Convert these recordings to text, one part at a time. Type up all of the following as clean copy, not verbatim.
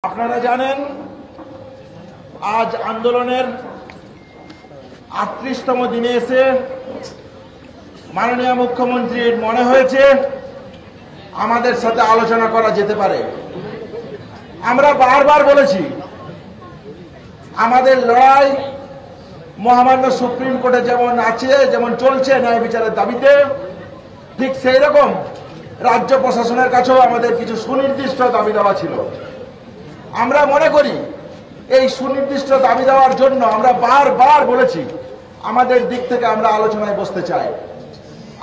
আপনারা জানেন আজ আন্দোলনের ৩৮তম দিনে এসে মাননীয় মুখ্যমন্ত্রীর মনে হয়েছে আমাদের সাথে আলোচনা করা যেতে পারে। আমরা বারবার বলেছি আমাদের লড়াই মহামান্য সুপ্রিম কোর্টে যেমন আছে, যেমন চলছে ন্যায় বিচারের দাবিতে, ঠিক সেই রকম রাজ্য প্রশাসনের কাছেও আমাদের কিছু সুনির্দিষ্ট দাবি দেওয়া ছিল। আমরা মনে করি এই সুনির্দিষ্ট দাবি দেওয়ার জন্য আমরা বারবার বলেছি আমাদের দিক থেকে আমরা আলোচনায় বসতে চাই।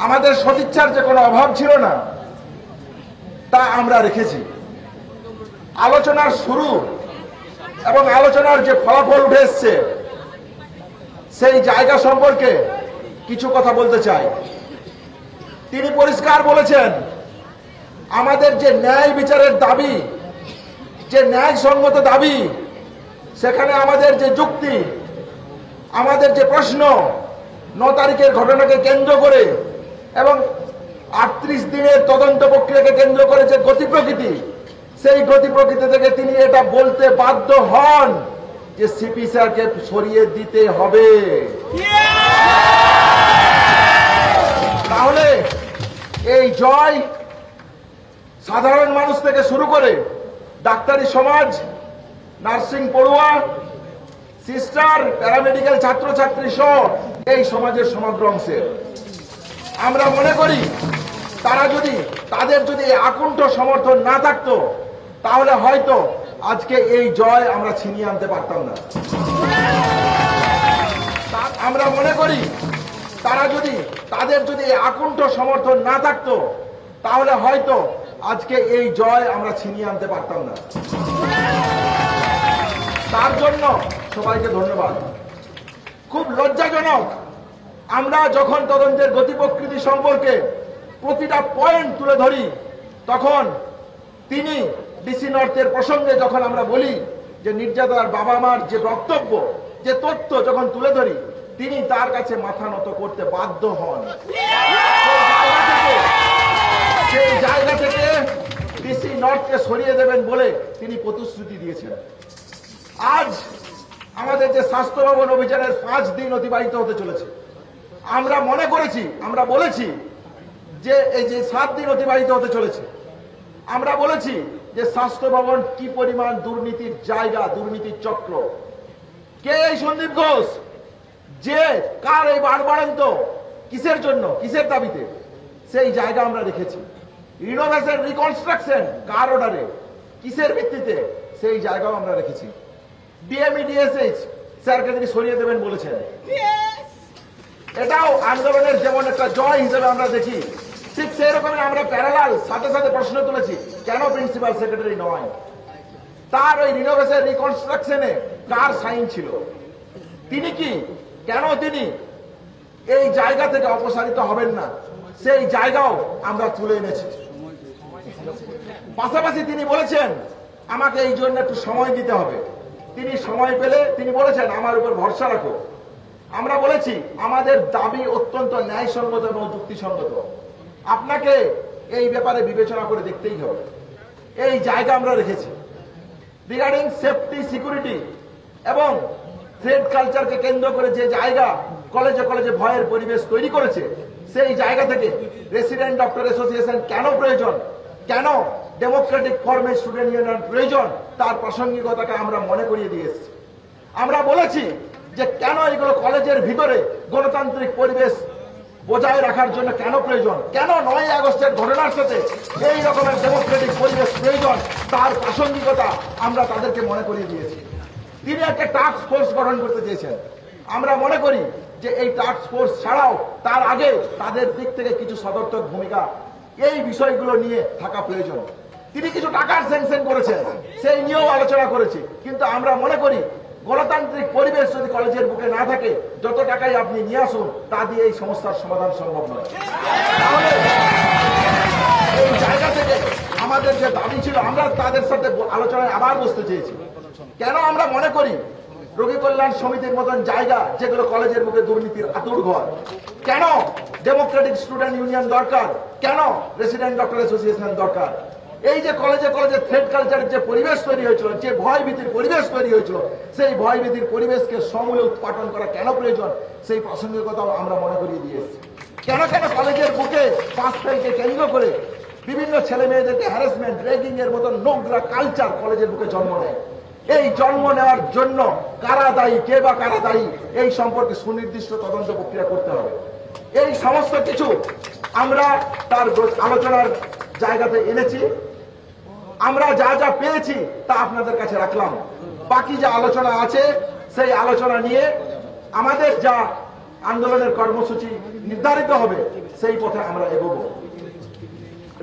আমাদের সদিচ্ছার যে কোনো অভাব ছিল না, তা আমরা রেখেছি। আলোচনার শুরু এবং আলোচনার যে ফলাফল উঠে এসছে সেই জায়গা সম্পর্কে কিছু কথা বলতে চাই। তিনি পরিষ্কার বলেছেন আমাদের যে ন্যায় বিচারের দাবি, যে ন্যায়সঙ্গত দাবি, সেখানে আমাদের যে যুক্তি, আমাদের যে প্রশ্ন ৯ তারিখের ঘটনাকে কেন্দ্র করে এবং ৩৮ দিনের তদন্ত প্রক্রিয়াকে কেন্দ্র করে যে গতি প্রকৃতি, সেই গতি প্রকৃতি থেকে তিনি এটা বলতে বাধ্য হন যে সিপি স্যারকে সরিয়ে দিতে হবে। তাহলে এই জয় সাধারণ মানুষ থেকে শুরু করে ডাক্তারি সমাজ, নার্সিং পড়ুয়া, সিস্টার, প্যারামেডিক্যাল ছাত্রছাত্রী সহ এই সমাজের সমগ্র অংশের। আমরা মনে করি তাদের যদি আকুণ্ঠ সমর্থন না থাকতো তাহলে হয়তো আজকে এই জয় আমরা ছিনিয়ে আনতে পারতাম না। আমরা মনে করি তাদের যদি আকুণ্ঠ সমর্থন না থাকতো তাহলে হয়তো আজকে এই জয় আমরা ছিনিয়ে আনতে পারতাম না। তার জন্য সবাইকে ধন্যবাদ। খুব লজ্জাজনক, আমরা যখন তদন্তের গতি প্রকৃতি সম্পর্কে প্রতিটা পয়েন্ট তুলে ধরি, তখন তিনি ডিসি নর্থের প্রসঙ্গে যখন আমরা বলি যে নির্যাতনার বাবা মার যে বক্তব্য, যে তথ্য যখন তুলে ধরি, তিনি তার কাছে মাথা নত করতে বাধ্য হন। সেই জায়গা থেকে ডিসি নর্থকে সরিয়ে দেবেন বলে তিনি প্রতিশ্রুতি দিয়েছেন। আজ আমাদের যে স্বাস্থ্য ভবন অভিযানের 5 দিন অতিবাহিত হতে চলেছে, আমরা মনে করেছি, আমরা বলেছি যে এই যে 7 দিন অতিবাহিত হতে চলেছে, আমরা বলেছি যে স্বাস্থ্য ভবন কি পরিমাণ দুর্নীতির জায়গা, দুর্নীতির চক্র। কে এই সন্দীপ ঘোষ, যে কার এই বাড়বাড়ন্ত, কিসের জন্য, কিসের দাবিতে, সেই জায়গা আমরা রেখেছি। রিনোভেশন, রিকনস্ট্রাকশন কার অর্ডারে, কিসের ভিত্তিতে, সেই জায়গাও আমরা রেখেছি। ডিএমই ডিএসএইচ স্যারকে তিনি সরিয়ে দেবেন বলেছেন। এটাও আন্দোলনের যেমন একটা জয় হিসেবে আমরা দেখি, ঠিক সেই রকমের আমরা প্যারালাল সাথে সাথে প্রশ্ন তুলেছি কেন প্রিন্সিপাল সেক্রেটারি নয়, তার ওই রিনোভেশন রিকনস্ট্রাকশনে কার সাইন ছিল, তিনি কি, কেন তিনি এই জায়গা থেকে অপসারিত হবেন না, সেই জায়গাও আমরা তুলে এনেছি। পাশাপাশি তিনি বলেছেন আমাকে এই জন্য একটু সময় দিতে হবে। তিনি সময় পেলে তিনি বলেছেন আমার উপর ভরসা রাখো। আমরা বলেছি আমাদের দাবি অত্যন্ত ন্যায়সঙ্গত এবং যুক্তিসঙ্গত, আপনাকে এই ব্যাপারে বিবেচনা করে দেখতেই হবে। এই জায়গা আমরা রেখেছি। রিগার্ডিং সেফটি, সিকিউরিটি এবং থ্রেড কালচারকে কেন্দ্র করে যে জায়গা কলেজে কলেজে ভয়ের পরিবেশ তৈরি করেছে, সেই জায়গা থেকে রেসিডেন্ট ডক্টর অ্যাসোসিয়েশন কেন প্রয়োজন, কেন ডেমোক্রেটিক ফর্মে স্টুডেন্ট ইউনিয়ন প্রয়োজন, তার প্রাসঙ্গিকতাকে আমরা মনে করিয়ে দিয়ে এসেছি। আমরা বলেছি যে কেন এগুলো কলেজের ভিতরে গণতান্ত্রিক পরিবেশ বজায় রাখার জন্য কেন প্রয়োজন, কেন 9ই আগস্টের ঘটনার সাথে এই রকমের ডেমোক্রেটিক পরিবেশ প্রয়োজন, তার প্রাসঙ্গিকতা আমরা তাদেরকে মনে করিয়ে দিয়েছি। তিনি একটা টাস্ক ফোর্স গঠন করতে চেয়েছেন। আমরা মনে করি যে এই টাস্ক ফোর্স ছাড়াও তার আগে তাদের দিক থেকে কিছু সদর্থক ভূমিকা এই বিষয়গুলো নিয়ে থাকা প্রয়োজন। তিনি কিছু টাকার স্যাংশন করেছেন, সেই নিয়েও আলোচনা করেছি, কিন্তু আমরা মনে করি গণতান্ত্রিক পরিবেশ যদি কলেজের বুকে না থাকে, যত টাকাই আপনি নিয়ে আসুন তা দিয়ে এই সমস্যার সমাধান সম্ভব নয়। তাহলে এই জায়গা থেকে আমাদের যে দাবি ছিল, আমরা তাদের সাথে আলোচনায় আবার বসতে চেয়েছি। কেন আমরা মনে করি রোগী কল্যাণ সমিতির মতন জায়গা, যেগুলো কলেজের মুখে দুর্নীতির আতুরঘর, কেন ডেমোক্রেটিক স্টুডেন্ট ইউনিয়ন দরকার, কেন রেসিডেন্ট ডক্টর অ্যাসোসিয়েশন দরকার, এই যে কলেজে কলেজে থ্রেড কালচারের যে পরিবেশ তৈরি হয়েছিল, যে ভয় ভীতির পরিবেশ তৈরি হয়েছিল, সেই ভয় ভীতির পরিবেশকে সমূলে উৎপাটন করা কেন প্রয়োজন, সেই প্রাসঙ্গিকতাও আমরা মনে করিয়ে দিয়েছি। কেন কেন কলেজের বুকে পাস ফেলকে কেন্দ্র করে বিভিন্ন ছেলে মেয়েদেরকে হ্যারাসমেন্ট, র্যাগিং এর মতো নোংরা কালচার কলেজের বুকে জন্ম নেয়। এই জন্ম নেওয়ার জন্য কারা দায়ী, কে বা কারা দায়ী, এই সম্পর্কে সুনির্দিষ্ট তদন্ত প্রক্রিয়া করতে হবে। এই সমস্ত কিছু আমরা তার আলোচনার জায়গাতে এনেছি। আমরা যা যা পেয়েছি তা আপনাদের কাছে রাখলাম। বাকি যে আলোচনা আছে সেই আলোচনা নিয়ে আমাদের যা আন্দোলনের কর্মসূচি নির্ধারিত হবে সেই পথে আমরা এগোবো।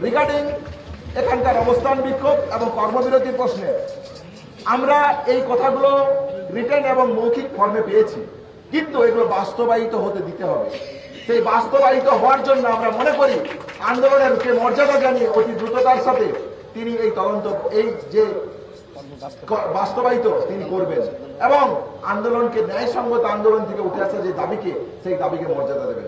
রিগার্ডিং এখানকার অবস্থান বিক্ষোভ এবং কর্মবিরতির প্রশ্নে আমরা এই কথাগুলো রিটেন এবং মৌখিক ফর্মে পেয়েছি, কিন্তু এগুলো বাস্তবায়িত হতে দিতে হবে। সেই বাস্তবায়িত হওয়ার জন্য আমরা মনে করি আন্দোলনের যে মর্যাদা জানিয়ে অতি দ্রুততার সাথে তিনি এই তদন্ত, এই যে বাস্তবায়িত তিনি করবেন এবং আন্দোলনকে ন্যায়সঙ্গত আন্দোলন থেকে উঠে আসা যে দাবিকে, সেই দাবিকে মর্যাদা দেবেন।